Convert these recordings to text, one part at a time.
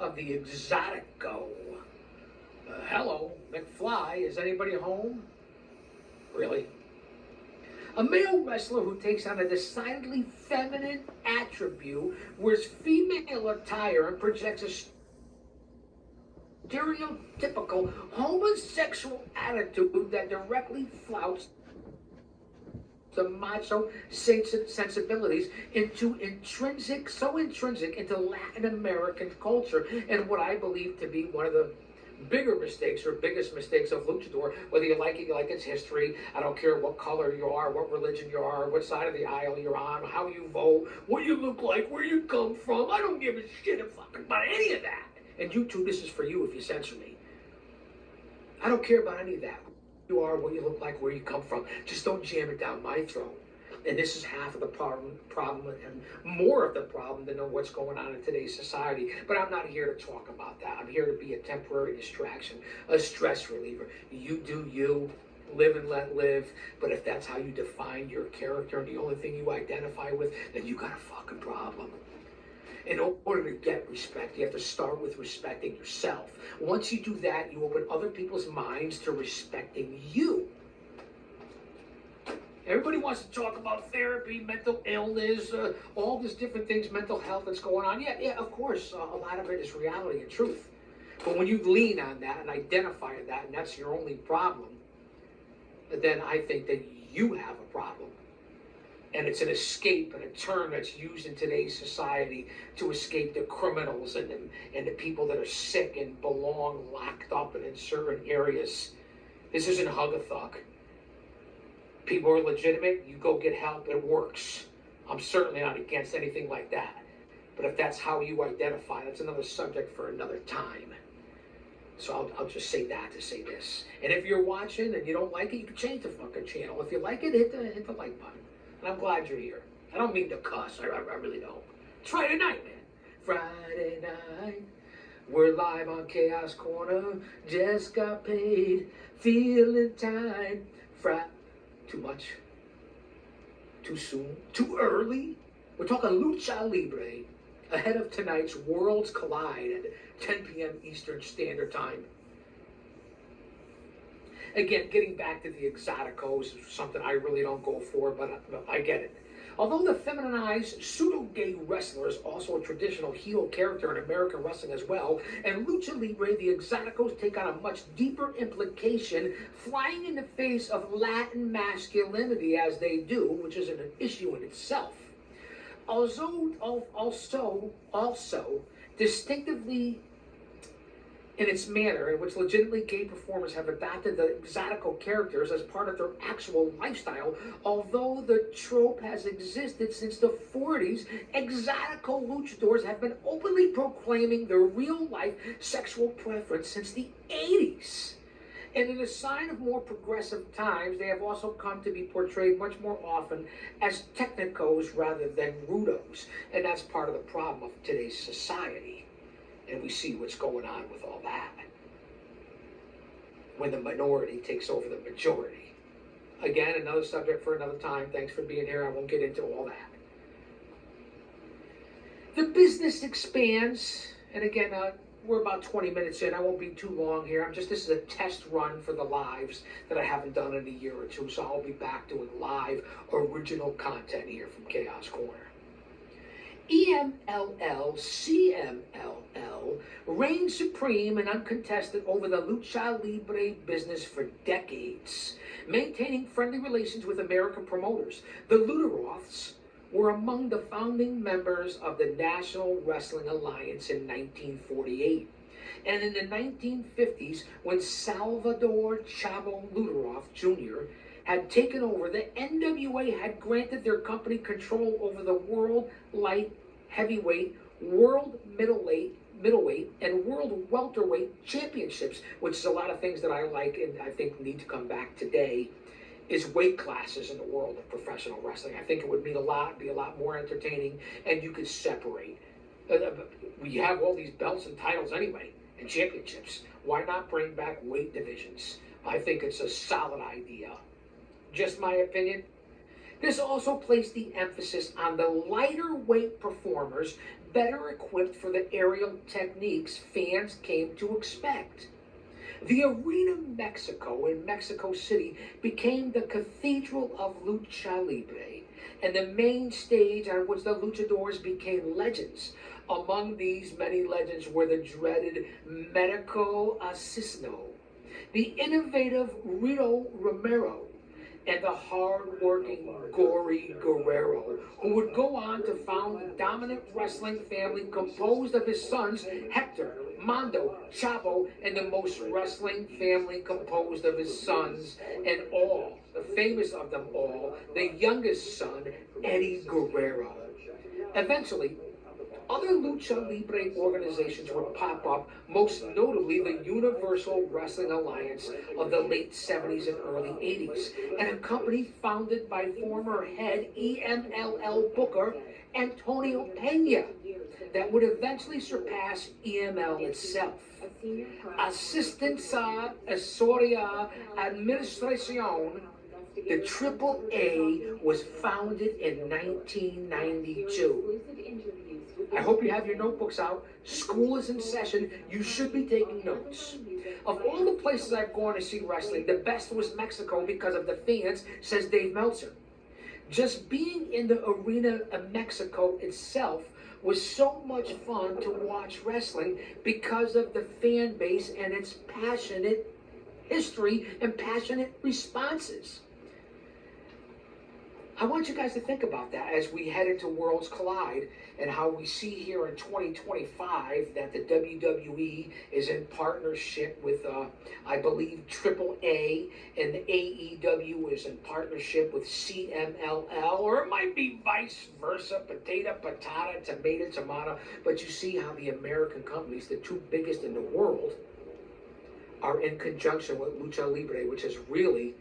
of the Exotico. Hello, McFly, is anybody home? Really? A male wrestler who takes on a decidedly feminine attribute, wears female attire, and projects a stereotypical homosexual attitude that directly flouts the macho sensibilities so intrinsic into Latin American culture, and what I believe to be one of the bigger mistakes or biggest mistakes of luchador. Whether you like it, you like its history. I don't care what color you are, what religion you are, what side of the aisle you're on, how you vote, what you look like, where you come from. I don't give a shit about any of that. And you too, this is for you if you censor me. I don't care about any of that. Who you are, what you look like, where you come from. Just don't jam it down my throat. And this is half of the problem and more of the problem than what's going on in today's society. But I'm not here to talk about that. I'm here to be a temporary distraction, a stress reliever. You do you, live and let live. But if that's how you define your character and the only thing you identify with, then you got a fucking problem. In order to get respect, you have to start with respecting yourself. Once you do that, you open other people's minds to respecting you. Everybody wants to talk about therapy, mental illness, all these different things, mental health that's going on. Yeah, of course, a lot of it is reality and truth. But when you lean on that and identify that, and that's your only problem, then I think that you have a problem. And it's an escape and a term that's used in today's society to escape the criminals and the people that are sick and belong locked up in certain areas. This isn't hug-a-thug. People are legitimate, you go get help, it works. I'm certainly not against anything like that. But if that's how you identify, that's another subject for another time. So I'll just say that to say this. And if you're watching and you don't like it, you can change the fucking channel. If you like it, hit the like button. And I'm glad you're here. I don't mean to cuss, I really don't. It's Friday night, man. Friday night. We're live on Chaos Corner. Just got paid. Feeling tight. Too much? Too soon? Too early? We're talking Lucha Libre ahead of tonight's Worlds Collide at 10 p.m. Eastern Standard Time. Again, getting back to the Exoticos is something I really don't go for, but I get it. Although the feminized, pseudo-gay wrestler is also a traditional heel character in American wrestling as well, and Lucha Libre, the Exoticos take on a much deeper implication, flying in the face of Latin masculinity as they do, which is an issue in itself. Also distinctively in its manner in which legitimately gay performers have adopted the Exotico characters as part of their actual lifestyle. Although the trope has existed since the 40s, Exotico luchadors have been openly proclaiming their real-life sexual preference since the 80s. And in a sign of more progressive times, they have also come to be portrayed much more often as technicos rather than rudos. And that's part of the problem of today's society. And we see what's going on with all that when the minority takes over the majority. Again, another subject for another time. Thanks for being here. I won't get into all that. The business expands, and again, we're about 20 minutes in. I won't be too long here. This is a test run for the lives that I haven't done in a year or two, so I'll be back doing live original content here from Chaos Corner. EMLL, CMLL reigned supreme and uncontested over the Lucha Libre business for decades, maintaining friendly relations with American promoters. The Luderoths were among the founding members of the National Wrestling Alliance in 1948. And in the 1950s, when Salvador Chavo Luderoth Jr. had taken over, the NWA had granted their company control over the World Light Heavyweight, World Middleweight, and World Welterweight Championships, which is a lot of things that I like and I think need to come back today, is weight classes in the world of professional wrestling. I think it would mean a lot, be a lot more entertaining, and you could separate. We have all these belts and titles anyway, and championships. Why not bring back weight divisions? I think it's a solid idea. Just my opinion. This also placed the emphasis on the lighter weight performers better equipped for the aerial techniques fans came to expect. The Arena Mexico in Mexico City became the cathedral of Lucha Libre and the main stage on which the luchadors became legends. Among these many legends were the dreaded Medico Asesino, the innovative Rito Romero, and the hard-working Gory Guerrero, who would go on to found the dominant wrestling family composed of his sons Hector, Mondo, Chavo, and the most wrestling family composed of his sons, and all, the famous of them all, the youngest son, Eddie Guerrero. Eventually, other Lucha Libre organizations would pop up, most notably the Universal Wrestling Alliance of the late 70s and early 80s, and a company founded by former head EMLL booker Antonio Pena that would eventually surpass EML itself. Asistencia Asesoría Administración, the AAA was founded in 1992. I hope you have your notebooks out. School is in session. You should be taking notes. Of all the places I've gone to see wrestling, the best was Mexico because of the fans, says Dave Meltzer. Just being in the Arena of Mexico itself was so much fun to watch wrestling because of the fan base and its passionate history and passionate responses. I want you guys to think about that as we head into Worlds Collide and how we see here in 2025 that the WWE is in partnership with, I believe, AAA, and the AEW is in partnership with CMLL, or it might be vice versa, potato, patata, tomato, tomato. But you see how the American companies, the two biggest in the world, are in conjunction with Lucha Libre, which has really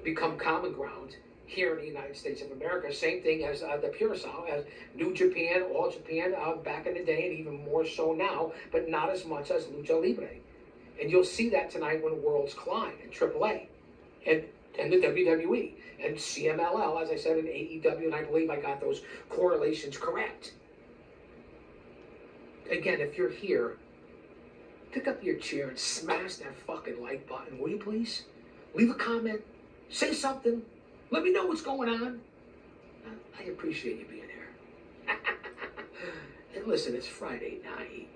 become common ground here in the United States of America. Same thing as the Curacao, as New Japan, All Japan back in the day, and even more so now, but not as much as Lucha Libre. And you'll see that tonight when Worlds collide in AAA and the WWE and CMLL, as I said, in AEW, and I believe I got those correlations correct. Again, if you're here, pick up your chair and smash that fucking like button, will you please? Leave a comment, say something. Let me know what's going on. I appreciate you being here. And listen, it's Friday night.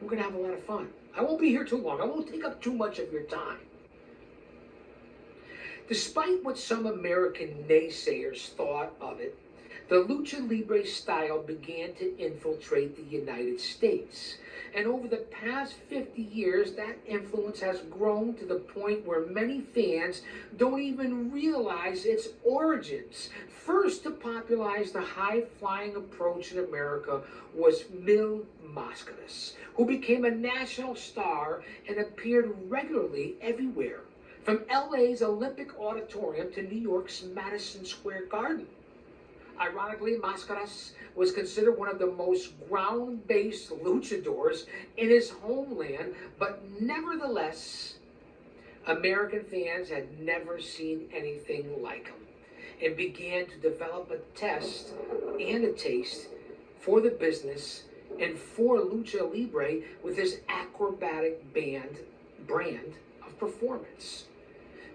We're going to have a lot of fun. I won't be here too long. I won't take up too much of your time. Despite what some American naysayers thought of it, the Lucha Libre style began to infiltrate the United States. And over the past 50 years, that influence has grown to the point where many fans don't even realize its origins. First to popularize the high-flying approach in America was Mil Máscaras, who became a national star and appeared regularly everywhere, from LA's Olympic Auditorium to New York's Madison Square Garden. Ironically, Máscaras was considered one of the most ground-based luchadors in his homeland, but nevertheless, American fans had never seen anything like him and began to develop a taste for the business and for Lucha Libre with his acrobatic brand of performance.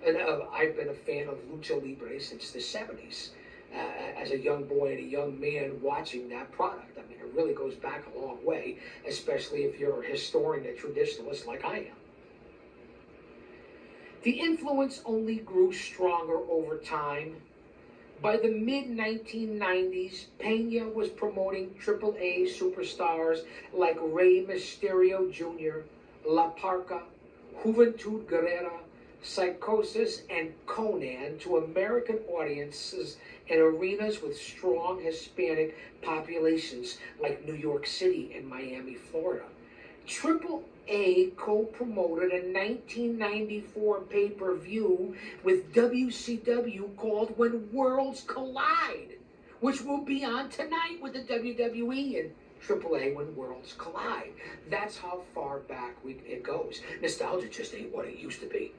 And I've been a fan of Lucha Libre since the 70s. As a young boy and a young man watching that product. I mean, it really goes back a long way, especially if you're a historian and traditionalist like I am. The influence only grew stronger over time. By the mid-1990s, Pena was promoting AAA superstars like Rey Mysterio Jr., La Parca, Juventud Guerrera, Psychosis, and Conan to American audiences in arenas with strong Hispanic populations like New York City and Miami, Florida. AAA co-promoted a 1994 pay-per-view with WCW called When Worlds Collide, which will be on tonight with the WWE and AAA When Worlds Collide. That's how far back it goes. Nostalgia just ain't what it used to be.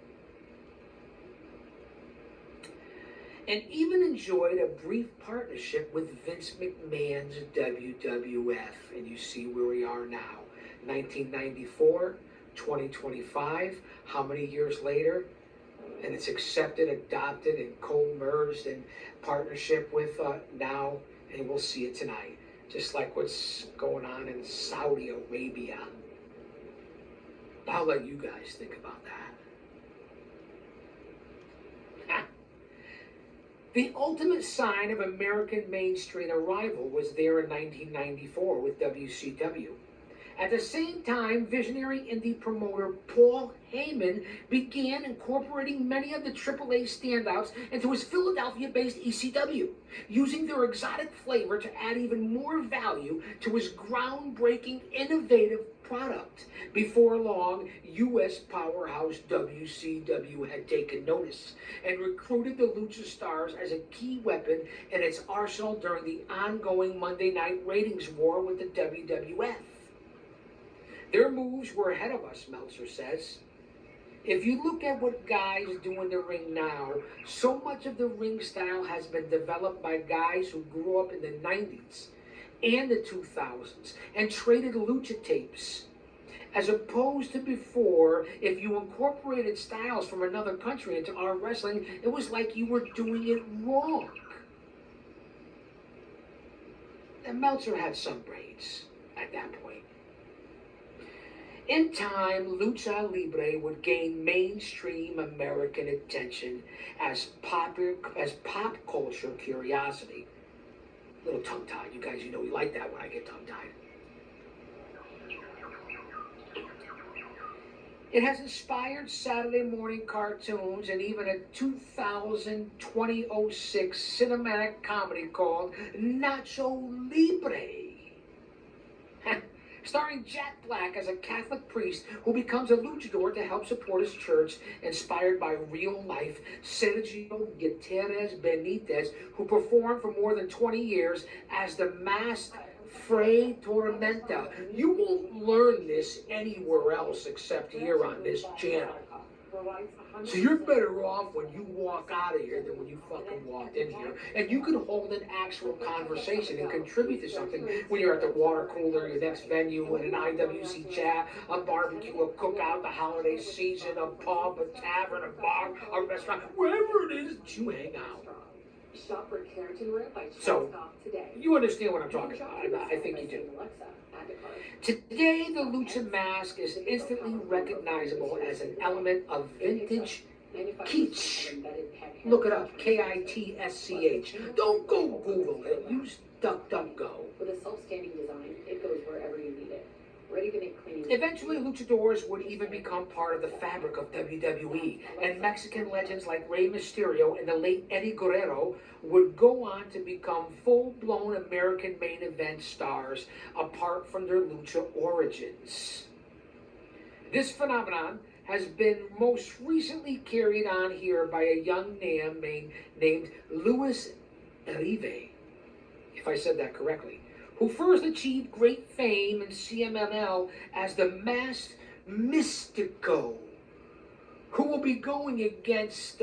and even enjoyed a brief partnership with Vince McMahon's WWF. And you see where we are now. 1994, 2025, how many years later? And it's accepted, adopted, and co-merged in partnership with now, and we'll see it tonight. Just like what's going on in Saudi Arabia. I'll let you guys think about that. The ultimate sign of American mainstream arrival was there in 1994 with WCW. At the same time, visionary indie promoter Paul Heyman began incorporating many of the AAA standouts into his Philadelphia-based ECW, using their exotic flavor to add even more value to his groundbreaking, innovative product. Before long, U.S. powerhouse WCW had taken notice and recruited the Lucha Stars as a key weapon in its arsenal during the ongoing Monday night ratings war with the WWF. Their moves were ahead of us, Meltzer says. If you look at what guys do in the ring now, so much of the ring style has been developed by guys who grew up in the 90s and the 2000s and traded lucha tapes. As opposed to before, if you incorporated styles from another country into our wrestling, it was like you were doing it wrong. And Meltzer had some brains at that point. In time, Lucha Libre would gain mainstream American attention as pop culture curiosity. A little tongue-tied. You guys, you know we like that when I get tongue-tied. It has inspired Saturday morning cartoons and even a 2006 cinematic comedy called Nacho Libre. Starring Jack Black as a Catholic priest who becomes a luchador to help support his church, inspired by real-life Sergio Gutierrez Benitez, who performed for more than 20 years as the masked Fray Tormenta. You won't learn this anywhere else except here on this channel. So you're better off when you walk out of here than when you fucking walked in here. And you can hold an actual conversation and contribute to something when you're at the water cooler, your next venue, in an IWC chat, a barbecue, a cookout, the holiday season, a pub, a tavern, a bar, a restaurant, wherever it is that you hang out. Shop for Carrington Road by So, today. You understand what I'm talking about. I think you do. Today, the Lucha mask is instantly recognizable as an element of vintage kitsch. Look it up, Kitsch. Don't go Google it. Use DuckDuckGo. With a self-standing design, it goes wherever you need it. Ready to make cleaning. Eventually, luchadors would even become part of the fabric of WWE, and Mexican legends like Rey Mysterio and the late Eddie Guerrero would go on to become full-blown American main event stars apart from their lucha origins. This phenomenon has been most recently carried on here by a young man named Luis Rive, if I said that correctly, who first achieved great fame in CMLL as the Masked Mystico, who will be going against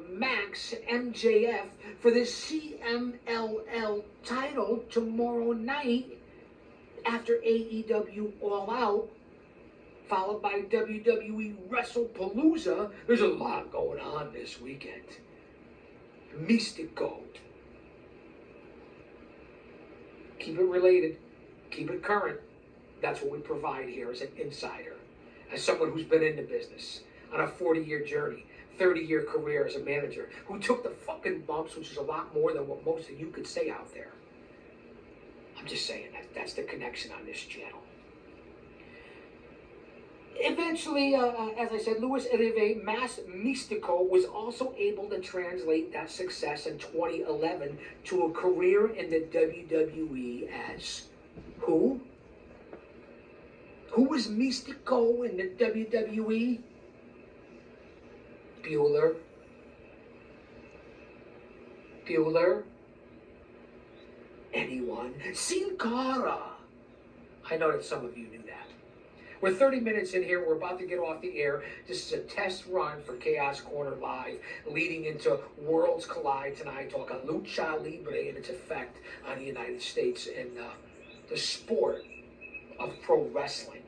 Max MJF for the CMLL title tomorrow night after AEW All Out, followed by WWE WrestlePalooza. There's a lot going on this weekend. Mystico. Keep it related. Keep it current. That's what we provide here as an insider. As someone who's been in the business on a 40-year journey, 30-year career as a manager, who took the fucking bumps, which is a lot more than what most of you could say out there. I'm just saying that's the connection on this channel. Eventually, as I said, Luis Rive, Mas Mystico, was also able to translate that success in 2011 to a career in the WWE as who? Who was Mystico in the WWE? Bueller? Anyone? Sin Cara. I know that some of you knew that. We're 30 minutes in here. We're about to get off the air. This is a test run for Chaos Corner Live, leading into Worlds Collide tonight, talking Lucha Libre and its effect on the United States and the sport of pro wrestling.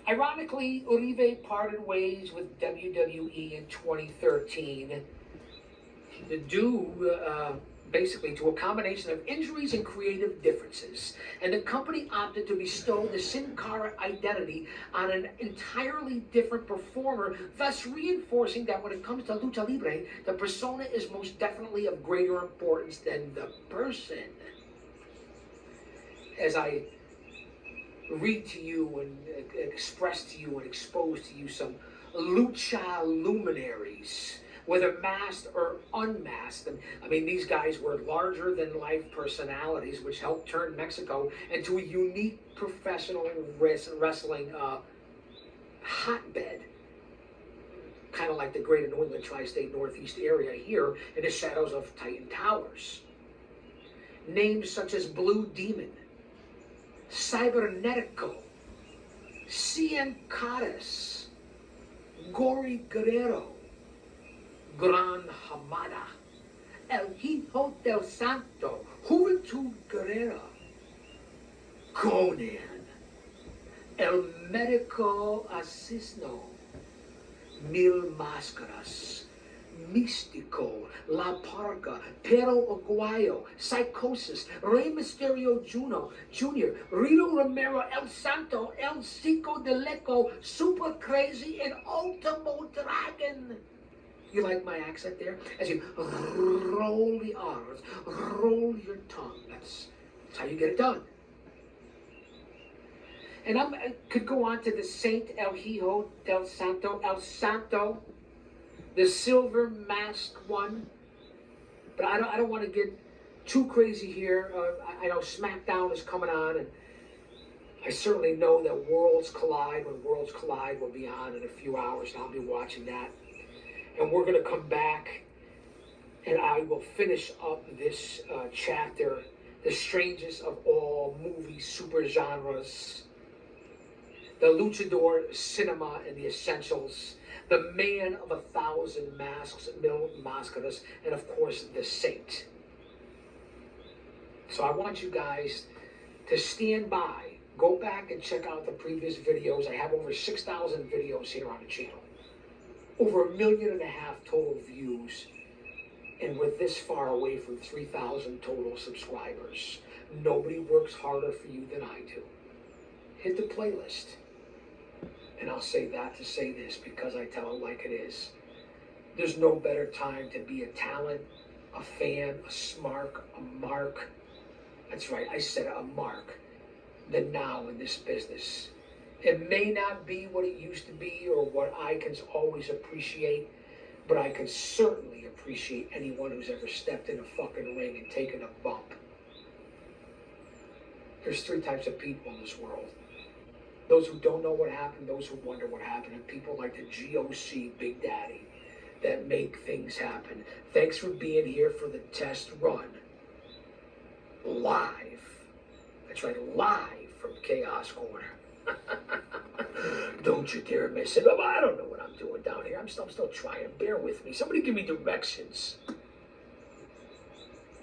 Ironically, Uribe parted ways with WWE in 2013 due basically to a combination of injuries and creative differences. And the company opted to bestow the Sin Cara identity on an entirely different performer, thus reinforcing that when it comes to Lucha Libre, the persona is most definitely of greater importance than the person. As I read to you and express to you and expose to you some lucha luminaries, whether masked or unmasked. And I mean, these guys were larger than life personalities, which helped turn Mexico into a unique professional wrestling hotbed. Kind of like the greater New England tri-state northeast area here in the shadows of Titan Towers. Names such as Blue Demon, Cybernetico, Cien Caras, Gory Guerrero, Gran Hamada, El Hijo del Santo, Juventud Guerrera, Conan, El Médico Asesino, Mil Máscaras, Místico, La Parca, Pero Aguayo, Psychosis, Rey Mysterio Jr., Rito Romero, El Santo, El Cico de Leco, Super Crazy, and Ultimo Dragon. You like my accent there? As you roll the R's, roll your tongue. That's how you get it done. And I could go on to the Saint El Hijo del Santo, El Santo, the silver masked one. But I don't want to get too crazy here. I know SmackDown is coming on, and I certainly know that Worlds Collide, when Worlds Collide will be on in a few hours, and I'll be watching that. And we're going to come back, and I will finish up this chapter, the strangest of all movie super genres, the luchador cinema and the essentials, the man of 1,000 masks, Mil Máscaras, and of course, the Saint. So I want you guys to stand by, go back and check out the previous videos. I have over 6,000 videos here on the channel. Over 1.5 million total views, and we're this far away from 3,000 total subscribers. Nobody works harder for you than I do. Hit the playlist. And I'll say that to say this because I tell it like it is. There's no better time to be a talent, a fan, a smark, a mark. That's right, I said a mark. Than now in this business. It may not be what it used to be or what I can always appreciate, but I can certainly appreciate anyone who's ever stepped in a fucking ring and taken a bump. There's 3 types of people in this world. Those who don't know what happened, those who wonder what happened, and people like the GOC Big Daddy that make things happen. Thanks for being here for the test run. Live. That's right, live from Chaos Corner. Don't you dare miss it. I don't know what I'm doing down here. I'm still trying. Bear with me. Somebody give me directions.